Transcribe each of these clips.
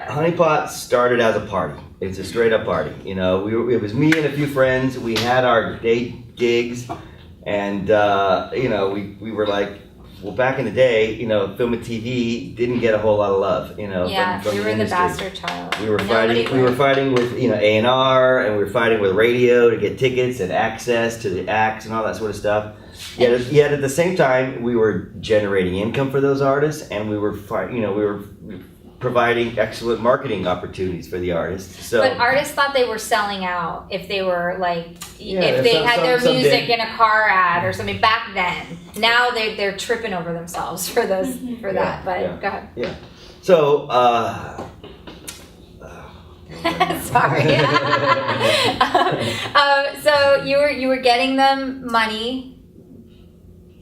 Hunnypot started as a party. It's a straight up party. You know, it was me and a few friends. We had our day gigs, and you know, we were like, well, back in the day, you know, film and TV didn't get a whole lot of love. You know, from we were the bastard child. We were fighting. We were fighting with, you know, A&R, and we were fighting with radio to get tickets and access to the acts and all that sort of stuff. Yet at the same time, we were generating income for those artists, and we were providing excellent marketing opportunities for the artists. So, but artists thought they were selling out if they were like, if they had their music in a car ad or something back then. Now they're tripping over themselves for that. But go ahead. Yeah. So. Sorry. So you were getting them money.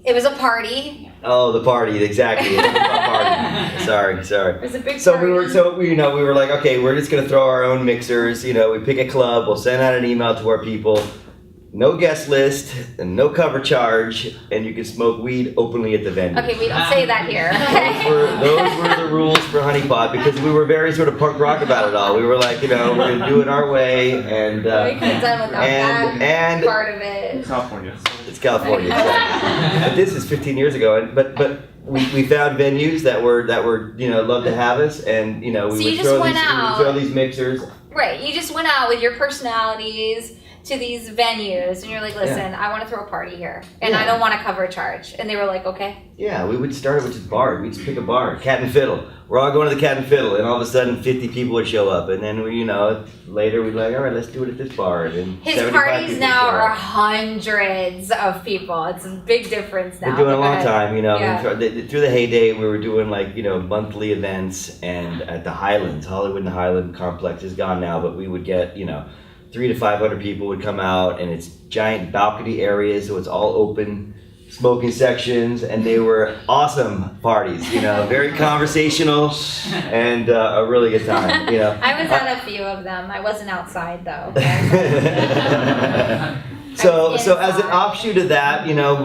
It was a party. Oh, the party, exactly. It was a party. Sorry. It was a big party. We party. were like, okay, we're just gonna throw our own mixers. You know, we pick a club, we'll send out an email to our people. No guest list and no cover charge, and you can smoke weed openly at the venue. Okay, we don't say that here. Those were the rules for Hunnypot, because we were very sort of punk rock about it all. We were like, you know, we're gonna do it our way, and we could have done without that part of it. California. It's California, exactly. But this is 15 years ago, but we found venues that were you know, love to have us, and you know, we would throw these mixers. Right, you just went out with your personalities to these venues, and you're like, listen, I want to throw a party here, and I don't want to cover a charge. And they were like, okay. Yeah, we would start with just bars. We'd just pick a bar, Cat and Fiddle. We're all going to the Cat and Fiddle, and all of a sudden 50 people would show up, and then we, you know, later we'd be like, all right, let's do it at this bar. And his parties now are hundreds of people. It's a big difference now. We're doing a long time, you know. Yeah. Through the heyday, we were doing like, you know, monthly events, and at the Highlands, Hollywood and the Highland Complex is gone now, but we would get, you know, 300 to 500 people would come out, and it's giant balcony areas, so it's all open smoking sections, and they were awesome parties, you know, very conversational, and a really good time, you know. I was at a few of them. I wasn't outside though. So as an offshoot of that, you know,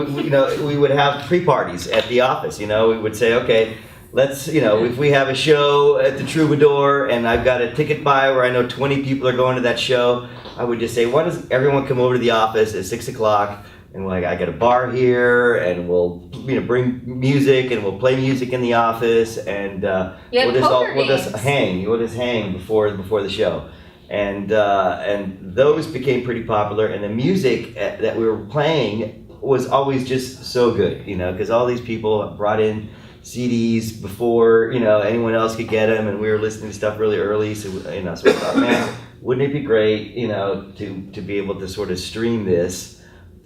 we would have pre-parties at the office. You know, we would say, okay, let's, you know, if we have a show at the Troubadour and I've got a ticket buy where I know 20 people are going to that show, I would just say, why does everyone come over to the office at 6 o'clock? And like, I got a bar here, and we'll, you know, bring music, and we'll play music in the office, and we'll just hang before the show, and those became pretty popular, and the music that we were playing was always just so good, you know, because all these people brought in CDs before, you know, anyone else could get them, and we were listening to stuff really early, so you know, so we thought, man, wouldn't it be great, you know, to be able to sort of stream this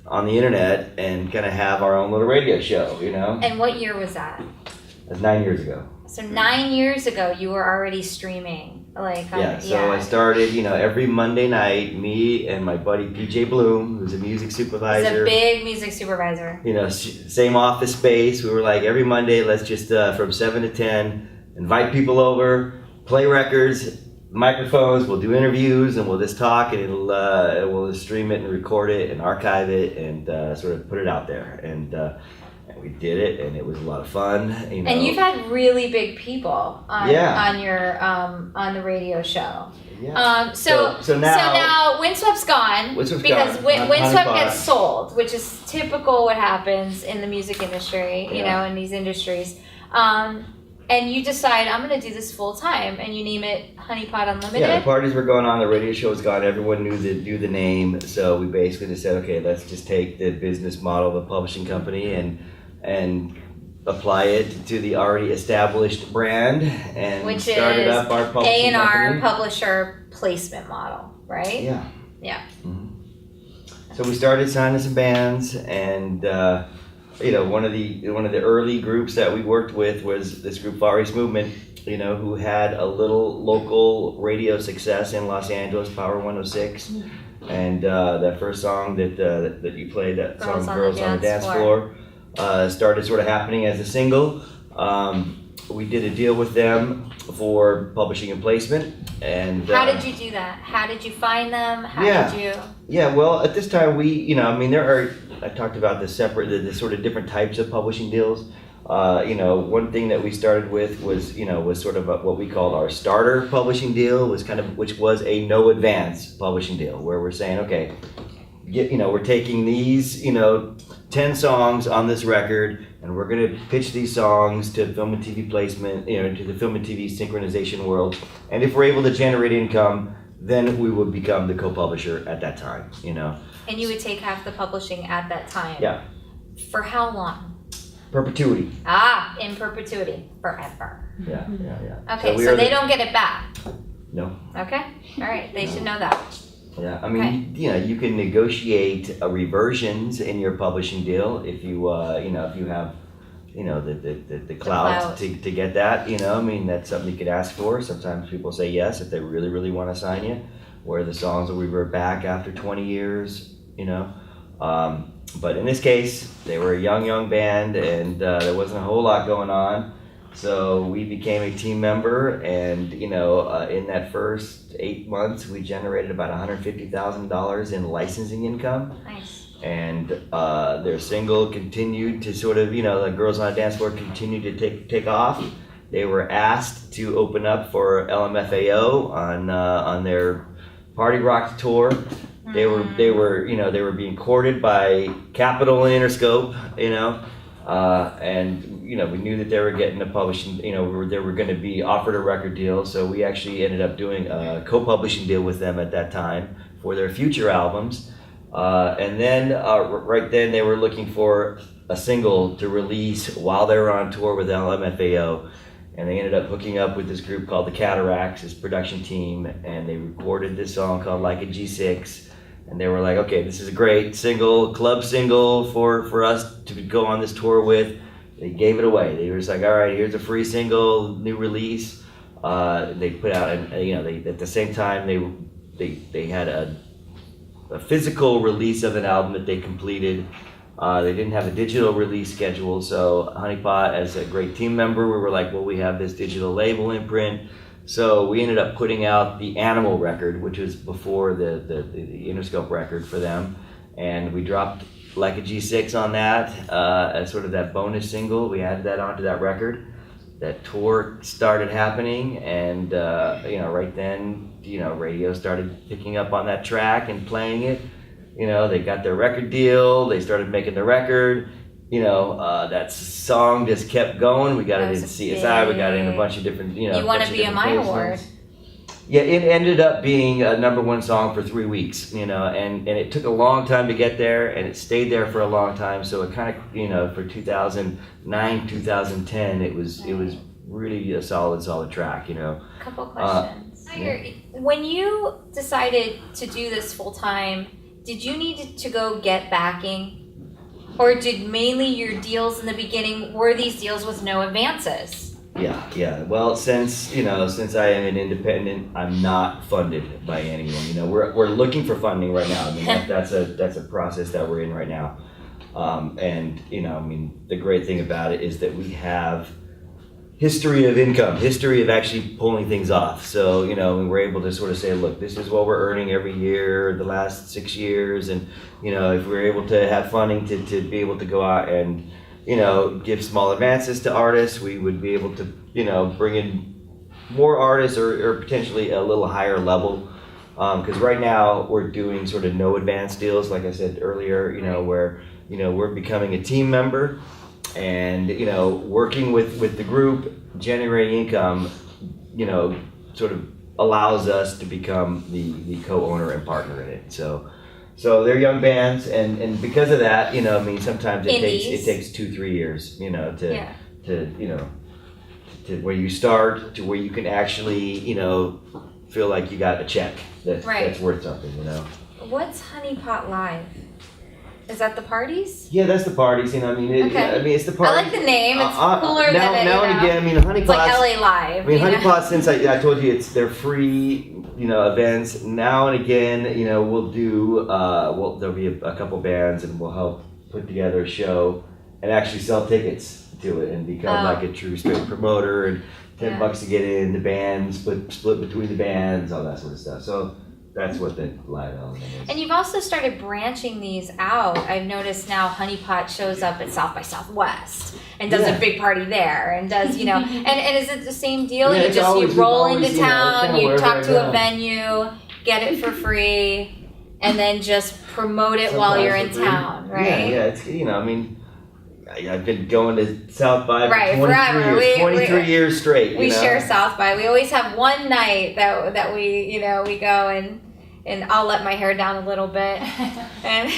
on the internet and kind of have our own little radio show, you know? And what year was that? That was 9 years ago. So 9 years ago, you were already streaming, like So I started, you know, every Monday night. Me and my buddy PJ Bloom, who's a music supervisor. He's a big music supervisor. You know, same office space. We were like, every Monday, let's just from 7 to 10, invite people over, play records, microphones, we'll do interviews, and we'll just talk, and we'll just stream it and record it and archive it and sort of put it out there, and we did it, and it was a lot of fun, you know. And you've had really big people on your on the radio show. Yeah. So now Windsweep's gone because Windswept gets sold, which is typical what happens in the music industry, you know, in these industries. And you decide, I'm going to do this full time, and you name it Hunnypot Unlimited? Yeah, the parties were going on, the radio show was gone, everyone knew the name, so we basically just said, okay, let's just take the business model of a publishing company and apply it to the already established brand, and which started up our publishing A&R publisher placement model, right? Yeah. Yeah. Mm-hmm. So we started signing some bands, and you know, one of the early groups that we worked with was this group Far East Movement, you know, who had a little local radio success in Los Angeles, Power 106, and that first song that you played, that song "Girls on the Dance Floor," started sort of happening as a single. We did a deal with them for publishing and placement. And how did you do that? How did you find them? How did you? Yeah, well, at this time I talked about the sort of different types of publishing deals. One thing that we started with was sort of what we called our starter publishing deal, which was a no advance publishing deal, where we're saying, okay, we're taking these, 10 songs on this record, and we're going to pitch these songs to film and TV placement, to the film and TV synchronization world. And if we're able to generate income, then we would become the co-publisher at that time, And you would take half the publishing at that time? Yeah. For how long? Perpetuity. In perpetuity. Forever. Yeah. Okay, so they don't get it back? No. Okay, all right, they should know that. Yeah, I mean, you can negotiate reversions in your publishing deal if you have, the clout to get that. That's something you could ask for. Sometimes people say yes if they really, really want to sign you, where the songs will revert back after 20 years. But in this case, they were a young band, and there wasn't a whole lot going on. So we became a team member, and in that first 8 months, we generated about $150,000 in licensing income. Nice. And their single continued to sort of, the Girls on a Dance Floor continued to take off. They were asked to open up for LMFAO on their Party Rock tour. They were being courted by Capitol and Interscope, and we knew that they were getting a publishing, they were going to be offered a record deal, so we actually ended up doing a co-publishing deal with them at that time for their future albums. And then right then they were looking for a single to release while they were on tour with LMFAO, and they ended up hooking up with this group called the Cataracts, this production team, and they recorded this song called Like a G6. And they were like, okay, this is a great club single for us to go on this tour with. They gave it away. They were just like, all right, here's a free single, new release. They put out, at the same time, they had a physical release of an album that they completed. They didn't have a digital release schedule, so Hunnypot, as a great team member, we were like, well, we have this digital label imprint. So we ended up putting out the Animal record, which was before the Interscope record for them, and we dropped Like a G6 on that as sort of that bonus single. We added that onto that record. That tour started happening, and right then, radio started picking up on that track and playing it. They got their record deal. They started making the record. That song just kept going. We got it in CSI. We got it in a bunch of different, You Want to Be a My Award. Yeah, it ended up being a #1 song for 3 weeks, and it took a long time to get there, and it stayed there for a long time. So it kind of, for 2009, 2010, it was really a solid track, Couple questions. When you decided to do this full time, did you need to go get backing? Or did mainly your deals in the beginning, were these deals with no advances? Yeah. Well, since I am an independent, I'm not funded by anyone. We're looking for funding right now. That's a process that we're in right now. And the great thing about it is that we have history of income, history of actually pulling things off. So, we're able to sort of say, look, this is what we're earning every year, the last 6 years. And, if we're able to have funding to be able to go out and, give small advances to artists, we would be able to, bring in more artists or potentially a little higher level. Because right now we're doing sort of no advance deals, like I said earlier, where, we're becoming a team member. And working with the group, generating income, sort of allows us to become the co-owner and partner in it. So they're young bands, and because of that, sometimes it takes 2-3 years, to where you start to where you can actually feel like you got a check that's worth something. What's Hunnypot Live? Is that the parties? Yeah, that's the parties. It's the party. I like the name. It's cooler than it. Now and again, Hunnypot. It's like LA Live. Hunnypot. Since I told you they're free, events. Now and again, we'll do. There'll be a couple bands, and we'll help put together a show and actually sell tickets to it and become like a true straight promoter. And $10 to get in. The bands, split between the bands, all that sort of stuff. So. That's what the live element is. And you've also started branching these out. I've noticed now Hunnypot shows up at South by Southwest. and does a big party there, and does, you know, and is it the same deal? Yeah, you roll into town, you talk to a venue, get it for free, and then just promote it while you're in town, right? Yeah, it's, you know, I mean, I've been going to South by for 23 years straight. We share South by. We always have one night that we, you know, we go and I'll let my hair down a little bit, and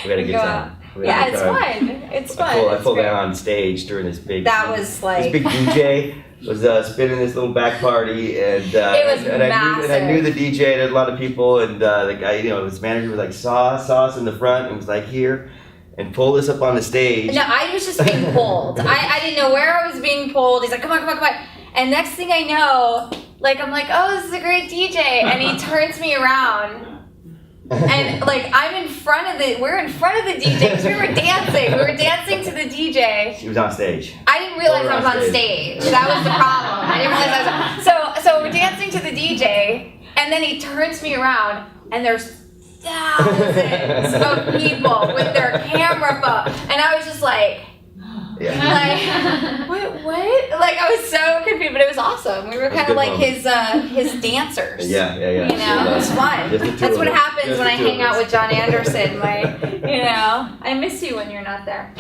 we had a good time. Yeah, it's fun. It's fun. I pulled down on stage during this big. That was like this big DJ was spinning this little back party, and it was massive. I knew the DJ and a lot of people, and the guy, you know, his manager was like saw us in the front and was like here, and pulled us up on the stage. No, I was just being pulled. I didn't know where I was being pulled. He's like, come on. And next thing I know, like I'm like, oh, this is a great DJ, and he turns me around. And like we're in front of the DJ because we were dancing. We were dancing to the DJ. She was on stage. I didn't realize I was on stage. That was the problem. I didn't realize I was so we're dancing to the DJ, and then he turns me around, and there's thousands of people with their camera phone, and I was just like. Like, what? Like, I was so confused, but it was awesome. We were kind of like his dancers. Yeah. You know, it was fun. That's what happens when I hang out with John Anderson. Like, you know, I miss you when you're not there.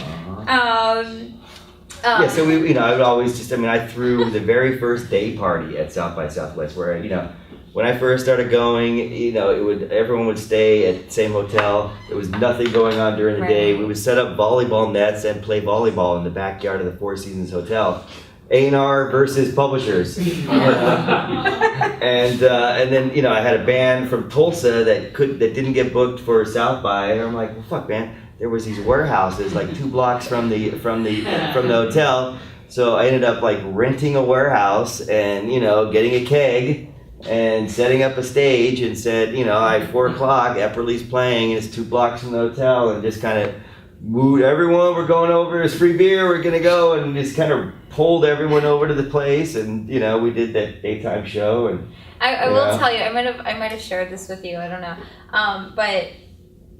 Yeah, so we, you know, I would always just, I mean, I threw the very first day party at South by Southwest where, you know, when I first started going, you know, everyone would stay at the same hotel. There was nothing going on during the day. We would set up volleyball nets and play volleyball in the backyard of the Four Seasons Hotel. A&R versus publishers. And then, you know, I had a band from Tulsa that didn't get booked for South by, and I'm like, well, fuck, man. There was these warehouses like 2 blocks from the hotel. So I ended up like renting a warehouse and, you know, getting a keg and setting up a stage and said, you know, at 4 o'clock, Epperle's playing, and it's 2 blocks from the hotel, and just kind of moved everyone, we're going over, it's free beer, we're gonna go, and just kind of pulled everyone over to the place, and, you know, we did that daytime show. And I will tell you, I might have shared this with you, I don't know, but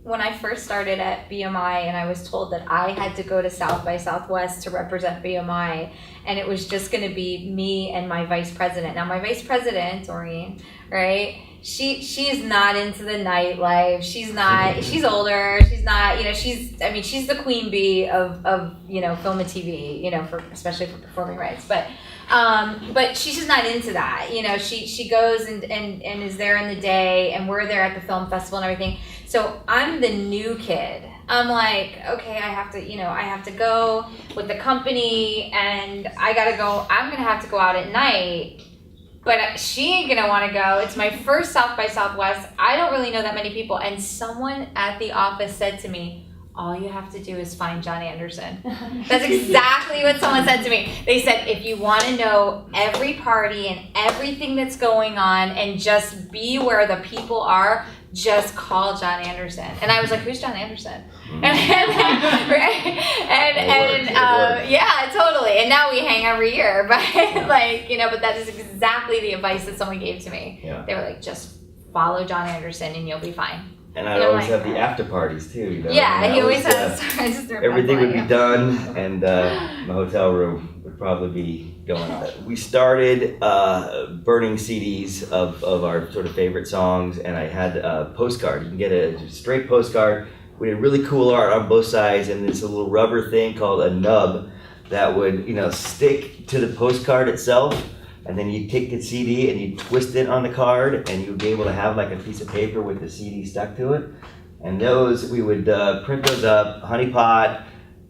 when I first started at BMI and I was told that I had to go to South by Southwest to represent BMI, and it was just going to be me and my vice president. Now my vice president, Doreen, right? She is not into the nightlife. She's older. She's not, you know, she's the queen bee of you know, film and TV, you know, especially for performing rights. But she's just not into that. You know, she goes and is there in the day, and we're there at the film festival and everything. So I'm the new kid. I'm like, okay, I have to go with the company, and I'm gonna have to go out at night. But she ain't gonna want to go. It's my first South by Southwest. I don't really know that many people. And someone at the office said to me, all you have to do is find John Anderson. That's exactly what someone said to me. They said, if you want to know every party and everything that's going on and just be where the people are, just call John Anderson. And I was like, who's John Anderson? Yeah, totally. And now we hang every year. But like, you know, but that is exactly the advice that someone gave to me. Yeah. They were like, just follow John Anderson and you'll be fine. And I always have the after parties too. You know? Yeah, he always has. Everything would be done, and the hotel room would probably be going on. We started burning CDs of our sort of favorite songs, and I had a postcard. You can get a straight postcard. We had really cool art on both sides, and this little rubber thing called a nub that would, you know, stick to the postcard itself. And then you take the CD and you twist it on the card, and you'd be able to have like a piece of paper with the CD stuck to it. And those, we would print those up, Hunnypot,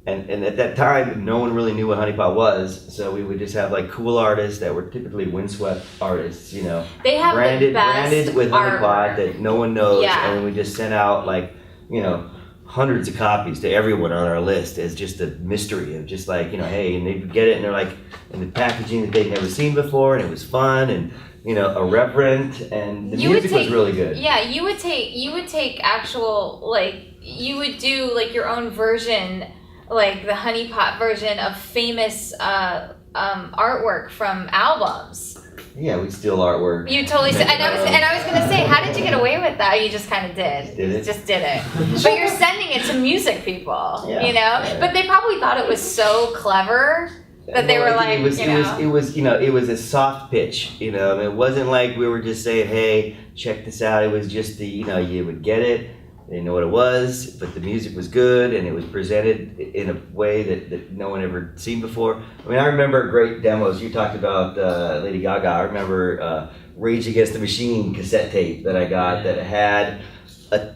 and at that time, no one really knew what Hunnypot was. So we would just have like cool artists that were typically windswept artists, you know. They have branded with art. Hunnypot that no one knows. Yeah. And we just sent out like, you know, hundreds of copies to everyone on our list as just a mystery of just like, you know, hey, and they'd get it and they're like in the packaging that they'd never seen before, and it was fun and, you know, irreverent, and the music was really good. Yeah, you would take actual, like, you would do like your own version, like the Hunnypot version of famous artwork from albums. Yeah, we steal artwork. You totally said, and I was gonna say, how did you get away with that? You just kind of did. Just did it. But you're sending it to music people, you know. Yeah. But they probably thought it was so clever that they were like, it was a soft pitch, you know. It wasn't like we were just saying, hey, check this out. It was just you would get it. They didn't know what it was, but the music was good, and it was presented in a way that no one ever seen before. I mean, I remember great demos. You talked about Lady Gaga. I remember Rage Against the Machine cassette tape that I got that had a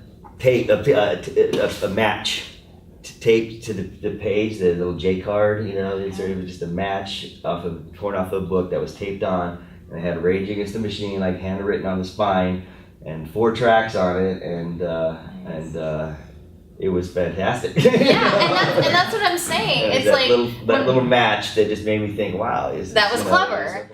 match taped to the page, the little J card. You know, it was just a match torn off a book that was taped on, and it had Rage Against the Machine like handwritten on the spine, and 4 tracks on it, and it was fantastic. Yeah, and that's what I'm saying. It's like that little match that just made me think, wow, that was clever.